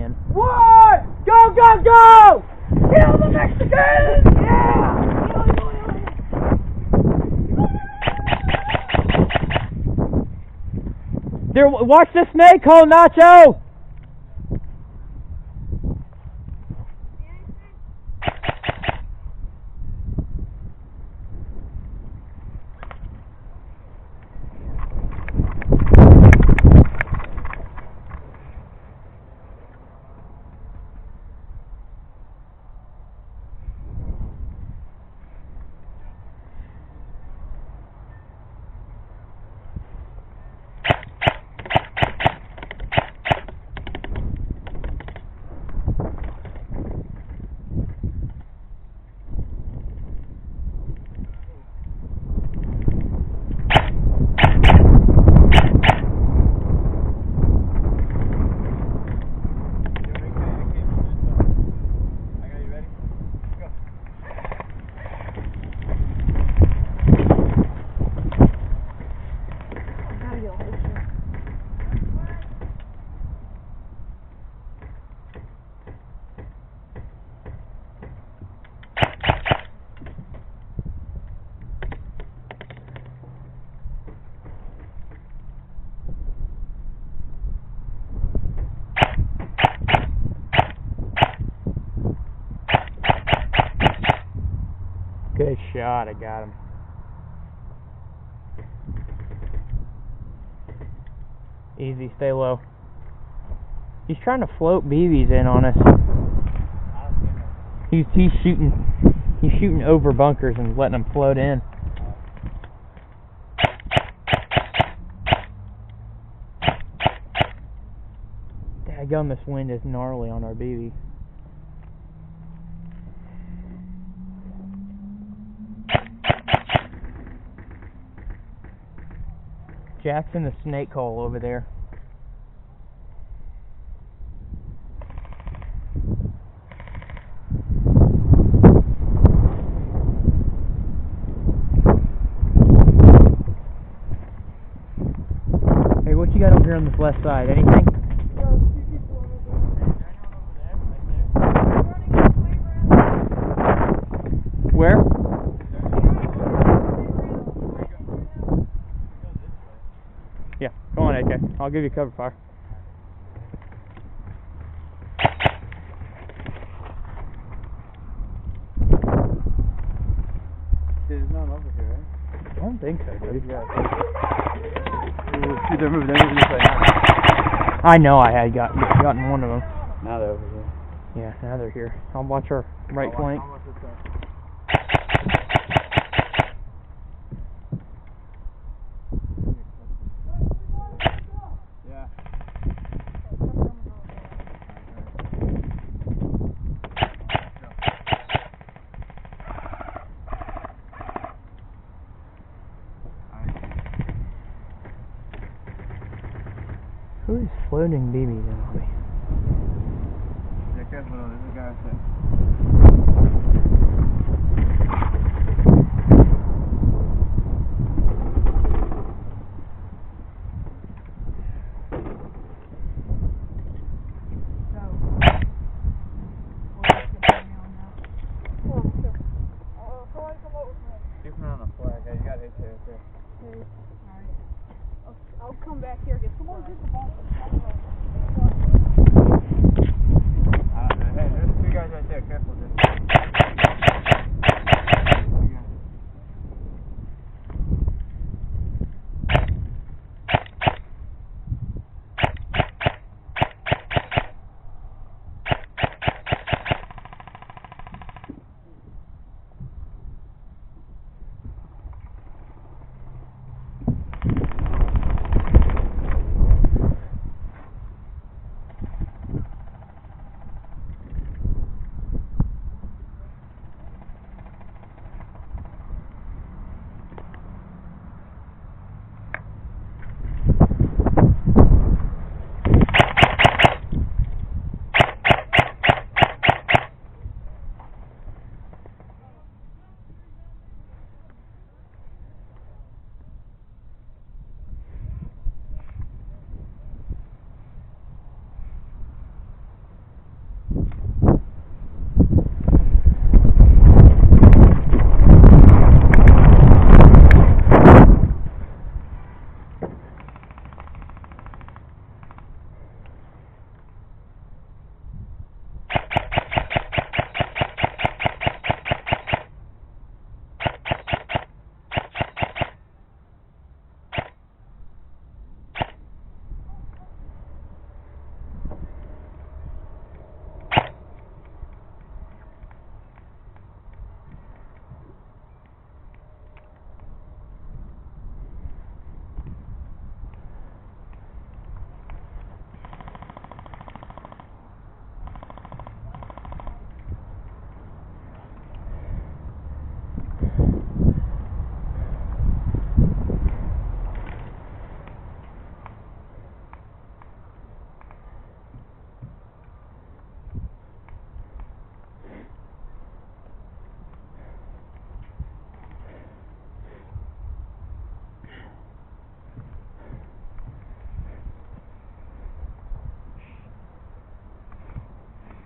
man. What? Go, go, go! Kill the Mexicans! Yeah! There, watch the snake hole, Nacho! Good shot, I got him. Easy, stay low. He's trying to float BBs in on us. He's shooting over bunkers and letting them float in. Daggum, this wind is gnarly on our BB. Jack's in the snake hole over there. Hey, what you got over here on this left side? Anything? Where? Yeah, go on, AK. I'll give you cover fire. There's none over here, right? I don't think so, dude. They're moving this way now. I know I had gotten one of them. Now they're over here. Yeah, now they're here. I'll watch our right flank. Who is floating BBs in? Yeah, careful though, there's a guy up there. Keep him on the flag. Yeah, you got HA up there. Okay, alright. I'll come back here. Someone get the ball. Hey, there's two guys right there. Careful with this.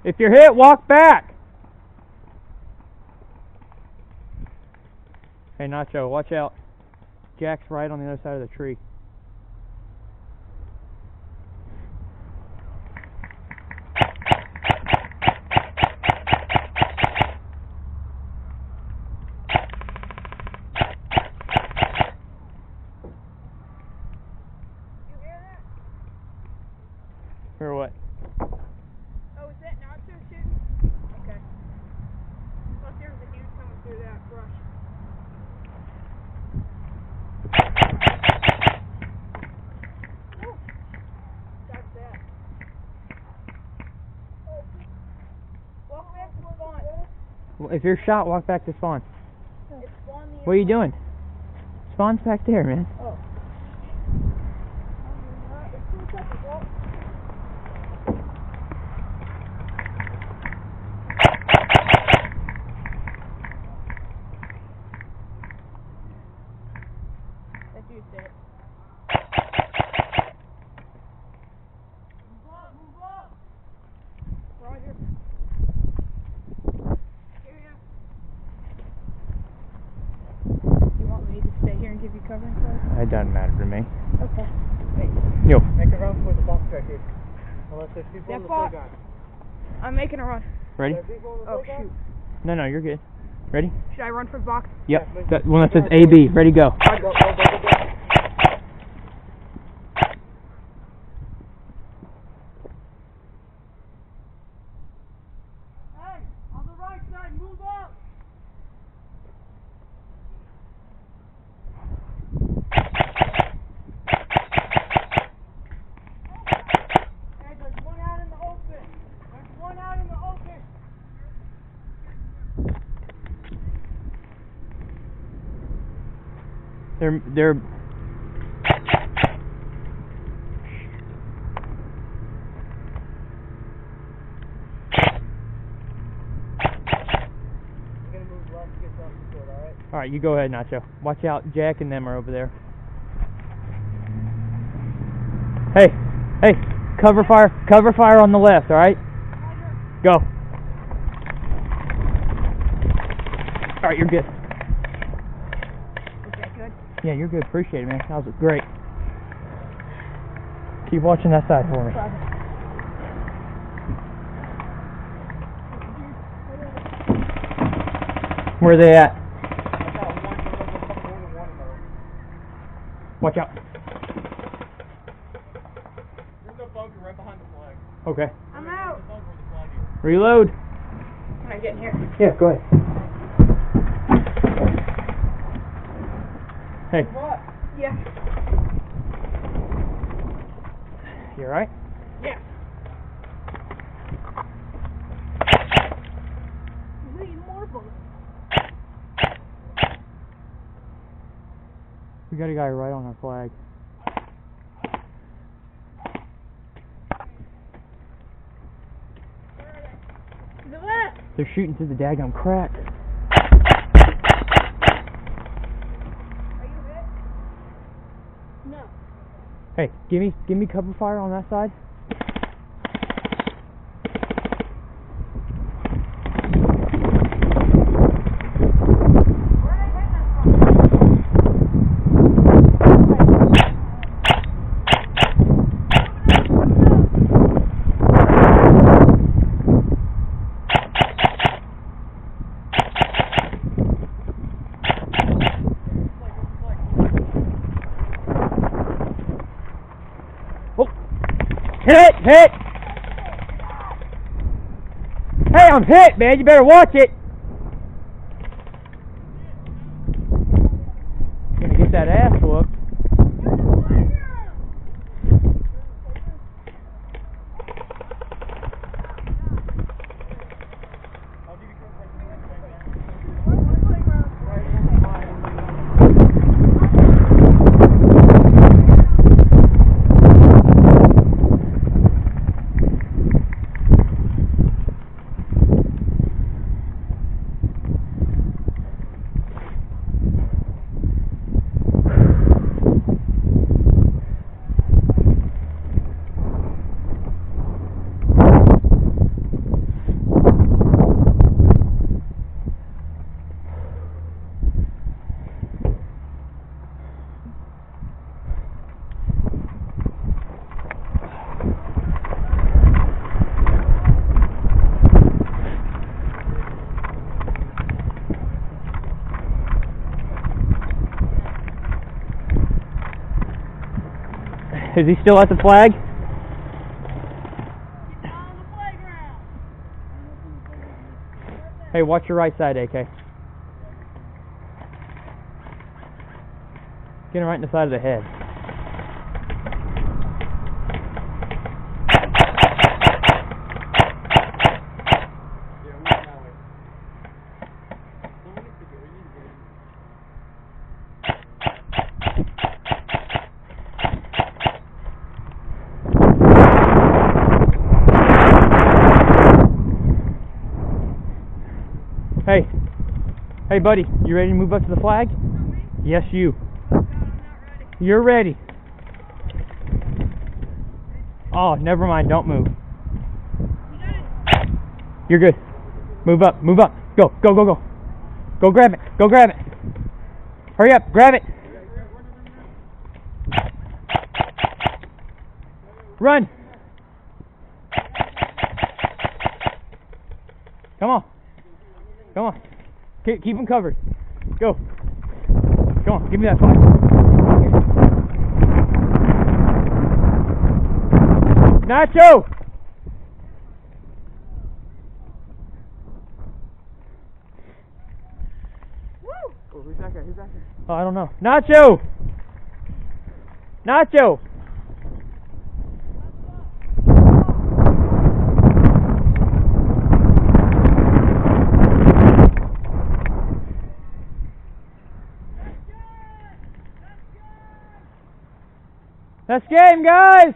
If you're hit, walk back. Hey, Nacho, watch out. Jack's right on the other side of the tree. You hear that? Or what? Oh, is that Nacho shooting? Okay. Thought there was a dude coming through that brush. That's that. Walk back to spawn. Well, if you're shot, walk back to spawn. It's spawn the What are you doing? Spawn's back there, man. Oh. It's 2 seconds, right? That dude said it. Move up! Roger. Here you go. You want me to stay here and give you cover and stuff? It doesn't matter to me. Okay. Yo. Make a run for the box right here. Unless there's people on the box. playground. I'm making a run. Ready? There's people on the Oh, playground? shoot. No, you're good. Ready? Should I run for the box? Yep. Yeah, That one that says AB. Ready, go. Go, go, go, go, go. Hey, on the right side, move up! Hey, there's one out in the open. There's one out in the open. They're You're gonna move left to get down the field, alright? Alright, you go ahead, Nacho. Watch out, Jack and them are over there. Hey, cover fire on the left, alright? Go. Alright, you're good. Was that good? Yeah, you're good. Appreciate it, man. That was great. Keep watching that side for me. Where are they at? Watch out. There's a bunker right behind the flag. Okay. I'm out. There's a bunker where the flag is. Reload. Can I get in here? Yeah, go ahead. Hey, Yeah. you alright? Yeah. We need more bullets. We got a guy right on our flag. To the left. They're shooting through the daggum crack. Are you hit? No. Hey, give me cover fire on that side. Where are they hitting us Hit! Hey, I'm hit, man. You better watch it. Gonna get that ass whooped. Is he still at the flag? He's on the playground. Hey, watch your right side, AK. Get him right in the side of the head. Hey. Hey, buddy. You ready to move up to the flag? Yes, you. You're ready. Oh, never mind. Don't move. You're good. Move up. Move up. Go. Go, go, go. Go grab it. Go grab it. Hurry up. Grab it. Run. Come on. Come on. Keep him covered. Go. Come on. Give me that flag. Nacho! Woo! Oh, who's that guy? Who's that guy? Oh, I don't know. Nacho! Nacho! That's game, guys!